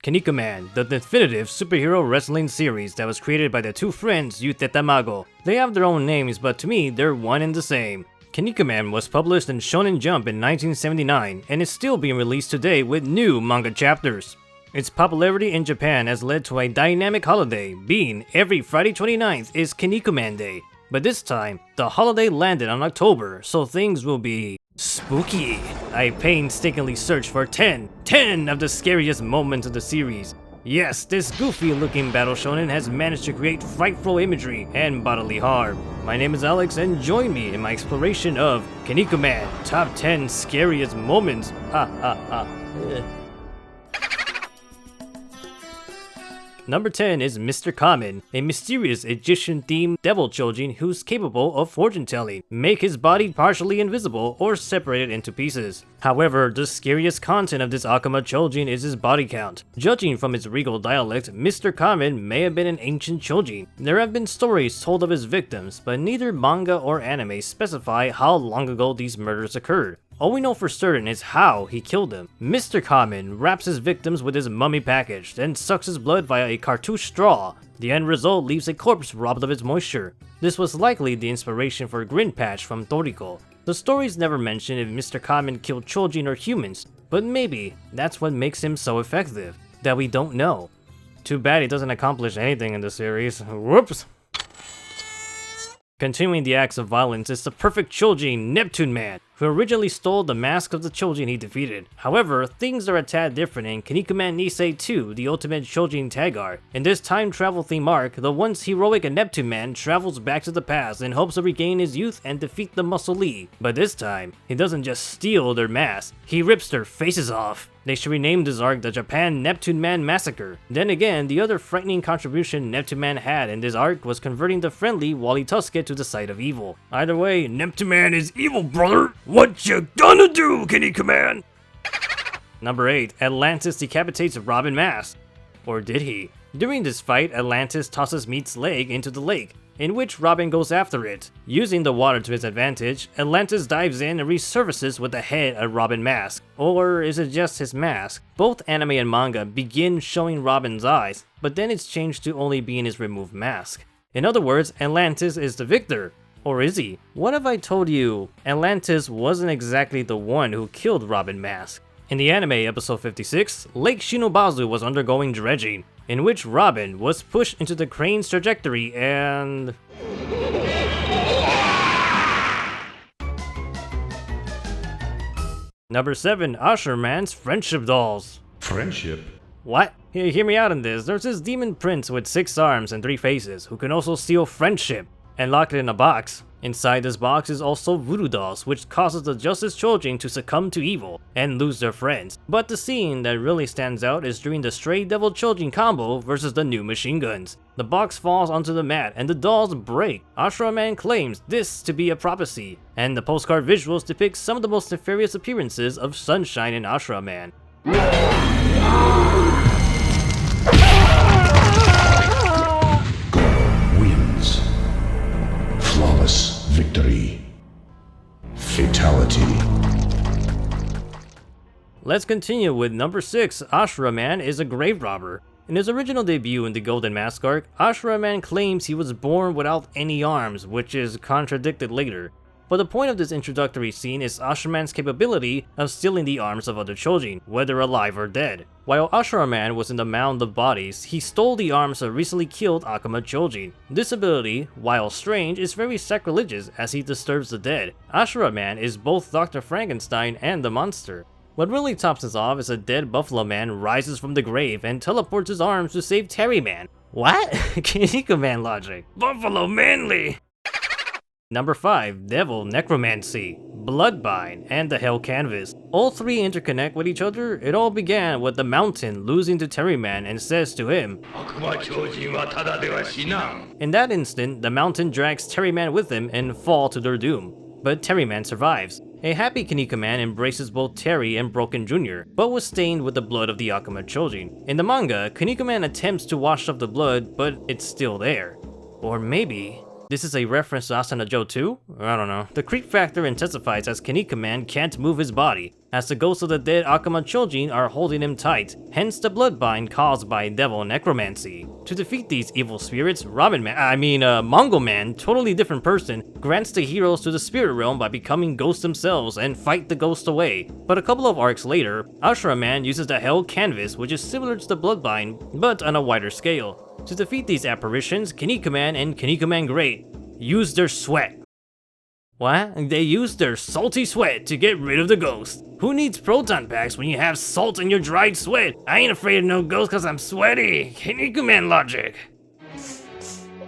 Kinnikuman, the definitive superhero wrestling series that was created by the two friends Yute Tamago. They have their own names, but to me, they're one and the same. Kinnikuman was published in Shonen Jump in 1979 and is still being released today with new manga chapters. Its popularity in Japan has led to a dynamic holiday, being every Friday 29th is Kinnikuman Day. But this time, the holiday landed on October, so things will be spooky. I painstakingly searched for 10 of the scariest moments of the series. Yes, this goofy looking battle shonen has managed to create frightful imagery and bodily harm. My name is Alex and join me in my exploration of Kinnikuman Top 10 Scariest Moments. Number 10 is Mr. Kamen, a mysterious Egyptian-themed Devil Choujin who's capable of fortune-telling, make his body partially invisible or separate it into pieces. However, the scariest content of this Akuma Choujin is his body count. Judging from his regal dialect, Mr. Kamen may have been an ancient Choujin. There have been stories told of his victims, but neither manga or anime specify how long ago these murders occurred. All we know for certain is how he killed them. Mr. Kamen wraps his victims with his mummy package, then sucks his blood via a cartouche straw. The end result leaves a corpse robbed of its moisture. This was likely the inspiration for Grin Patch from Toriko. The stories never mention if Mr. Kamen killed Choujin or humans, but maybe that's what makes him so effective, that we don't know. Too bad he doesn't accomplish anything in the series. Whoops! Continuing the acts of violence is the Perfect Choujin Neptuneman, who originally stole the mask of the Choujin he defeated. However, things are a tad different in Kinnikuman Nisei 2, the Ultimate Choujin Tag Art. In this time travel theme arc, the once heroic Neptuneman travels back to the past in hopes of regain his youth and defeat the Muscle League. But this time, he doesn't just steal their masks, he rips their faces off. They should rename this arc the Japan Neptuneman Massacre. Then again, the other frightening contribution Neptuneman had in this arc was converting the friendly Wally Tuskett to the side of evil. Either way, Neptuneman is evil, brother! What you gonna do, Kinnikuman? Number 8. Atlantis decapitates Robin Mask. Or did he? During this fight, Atlantis tosses Meat's leg into the lake, in which Robin goes after it. Using the water to his advantage, Atlantis dives in and resurfaces with the head of Robin Mask. Or is it just his mask? Both anime and manga begin showing Robin's eyes, but then it's changed to only being his removed mask. In other words, Atlantis is the victor. Or is he? What if I told you Atlantis wasn't exactly the one who killed Robin Mask? In the anime episode 56, Lake Shinobazu was undergoing dredging, in which Robin was pushed into the crane's trajectory and... Number 7. Ashuraman's Friendship Dolls. Friendship? What? Hear me out on this. There's this demon prince with 6 arms and 3 faces who can also steal friendship and lock it in a box. Inside this box is also voodoo dolls, which causes the Justice Choujin to succumb to evil and lose their friends. But the scene that really stands out is during the Stray Devil Choujin combo versus the new machine guns. The box falls onto the mat and the dolls break. Ashuraman claims this to be a prophecy, and the postcard visuals depict some of the most nefarious appearances of Sunshine and Ashuraman. Wins. Flawless victory. Fatality. Let's continue with number 6. Ashuraman is a grave robber. In his original debut in the Golden Mask arc, Ashuraman claims he was born without any arms, which is contradicted later. But the point of this introductory scene is Ashuraman's capability of stealing the arms of other Choujin, whether alive or dead. While Ashuraman was in the mound of bodies, he stole the arms of recently killed Akuma Choujin. This ability, while strange, is very sacrilegious as he disturbs the dead. Ashuraman is both Dr. Frankenstein and the monster. What really tops us off is a dead Buffaloman rises from the grave and teleports his arms to save Terryman. What? Kinnikuman logic. Buffalo manly! Number 5. Devil Necromancy, Bloodbind, and the Hell Canvas. All 3 interconnect with each other. It all began with the Mountain losing to Terryman and says to him, Akuma Choujin wa tada de wa shinan. In that instant, the Mountain drags Terryman with him and fall to their doom. But Terryman survives. A happy Kinnikuman embraces both Terry and Broken Jr., but was stained with the blood of the Akuma Choujin. In the manga, Kinnikuman attempts to wash off the blood, but it's still there. Or maybe this is a reference to Asuna Joe too? I don't know. The creep factor intensifies as Kinnikuman can't move his body. as the ghosts of the dead Akuma Choujin are holding him tight, hence the bloodbind caused by devil necromancy. To defeat these evil spirits, Mongol Man, totally different person, grants the heroes to the spirit realm by becoming ghosts themselves and fight the ghost away. But a couple of arcs later, Ashuraman uses the Hell Canvas, which is similar to the bloodbind, but on a wider scale. To defeat these apparitions, Kinnikuman and Kinnikuman Great use their sweat. What? They use their salty sweat to get rid of the ghost. Who needs proton packs when you have salt in your dried sweat? I ain't afraid of no ghost cause I'm sweaty. Kinnikuman logic.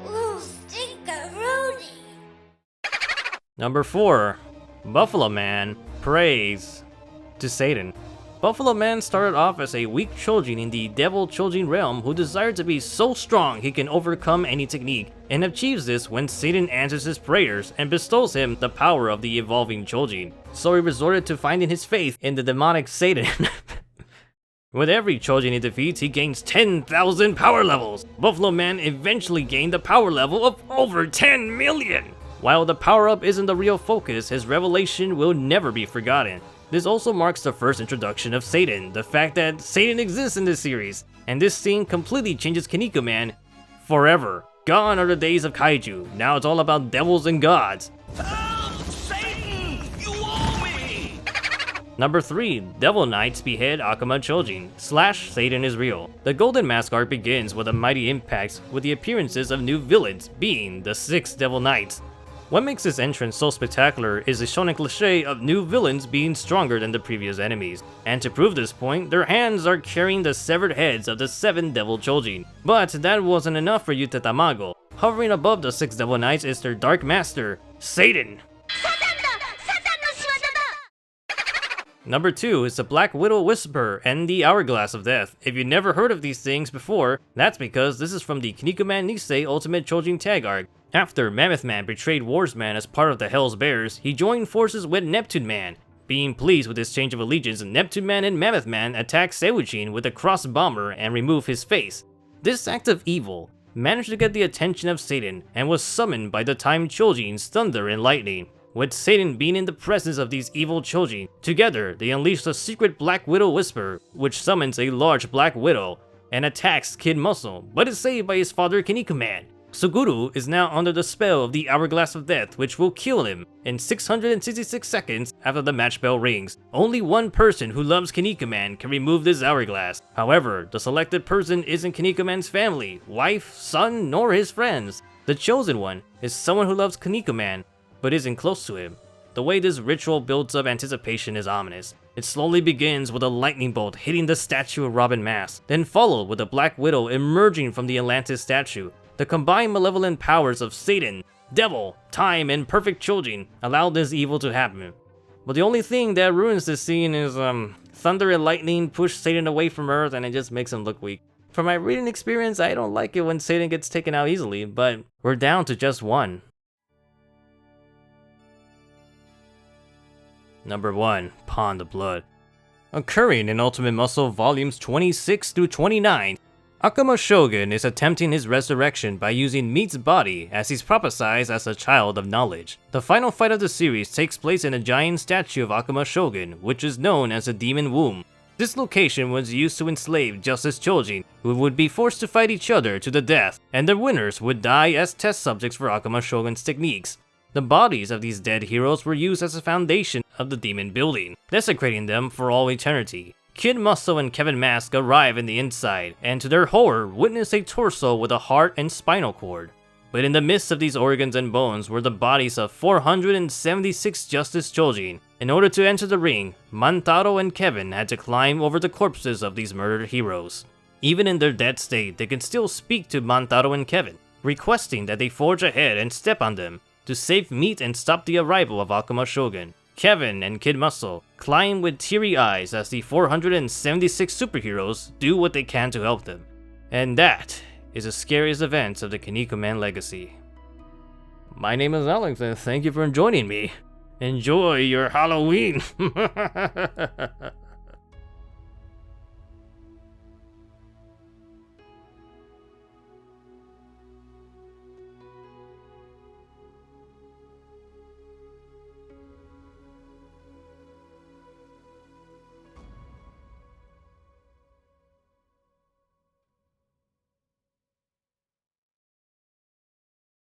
Ooh, stinkeroonie. Number 4. Buffaloman prays to Satan. Buffaloman started off as a weak Choujin in the Devil Choujin realm who desired to be so strong he can overcome any technique, and achieves this when Satan answers his prayers and bestows him the power of the evolving Choujin. So he resorted to finding his faith in the demonic Satan. With every Choujin he defeats, he gains 10,000 power levels. Buffaloman eventually gained the power level of over 10 million. While the power-up isn't the real focus, his revelation will never be forgotten. This also marks the first introduction of Satan, the fact that Satan exists in this series, and this scene completely changes Kinnikuman forever. Gone are the days of kaiju, now it's all about devils and gods. Help! Satan! You owe me! Number 3. Devil Knights behead Akuma Choujin / Satan is real. The Golden Mask arc begins with a mighty impact with the appearances of new villains, being the 6 Devil Knights. What makes this entrance so spectacular is the shonen cliché of new villains being stronger than the previous enemies. And to prove this point, their hands are carrying the severed heads of the 7 Devil Choujin. But that wasn't enough for Yuta Tamago. Hovering above the 6 Devil Knights is their Dark Master, Satan. Number 2 is the Black Widow Whisperer and the Hourglass of Death. If you never heard of these things before, that's because this is from the Kinnikuman Nisei Ultimate Choujin Tag Arc. After Mammoth Man betrayed Warsman as part of the Hell's Bears, he joined forces with Neptuneman. Being pleased with this change of allegiance, Neptuneman and Mammoth Man attack Seijujin with a cross bomber and remove his face. This act of evil managed to get the attention of Satan and was summoned by the Time Choujin's Thunder and Lightning. With Satan being in the presence of these evil Choujin, together they unleash the secret Black Widow Whisperer, which summons a large Black Widow and attacks Kid Muscle, but is saved by his father Kinnikuman. Suguru is now under the spell of the Hourglass of Death, which will kill him in 666 seconds after the match bell rings. Only one person who loves Kinnikuman can remove this hourglass. However, the selected person isn't Kinnikuman's family, wife, son, nor his friends. The chosen one is someone who loves Kinnikuman, but isn't close to him. The way this ritual builds up anticipation is ominous. It slowly begins with a lightning bolt hitting the statue of Robin Mask, then followed with a Black Widow emerging from the Atlantis statue. The combined malevolent powers of Satan, Devil, Time, and Perfect Choujin allow this evil to happen. But the only thing that ruins this scene is Thunder and Lightning push Satan away from Earth and it just makes him look weak. From my reading experience, I don't like it when Satan gets taken out easily, but we're down to just one. Number 1. Pond of Blood. Occurring in Ultimate Muscle Volumes 26 through 29, Akuma Shogun is attempting his resurrection by using Meat's body as he's prophesied as a child of knowledge. The final fight of the series takes place in a giant statue of Akuma Shogun, which is known as the Demon Womb. This location was used to enslave Justice Choujin, who would be forced to fight each other to the death, and the winners would die as test subjects for Akuma Shogun's techniques. The bodies of these dead heroes were used as a foundation of the demon building, desecrating them for all eternity. Kid Muscle and Kevin Mask arrive in the inside, and to their horror, witness a torso with a heart and spinal cord. But in the midst of these organs and bones were the bodies of 476 Justice Choujin. In order to enter the ring, Mantaro and Kevin had to climb over the corpses of these murdered heroes. Even in their dead state, they can still speak to Mantaro and Kevin, requesting that they forge ahead and step on them to save Meat and stop the arrival of Akuma Shogun. Kevin and Kid Muscle climb with teary eyes as the 476 superheroes do what they can to help them. And that is the scariest events of the Kinnikuman legacy. My name is Alex and thank you for joining me. Enjoy your Halloween!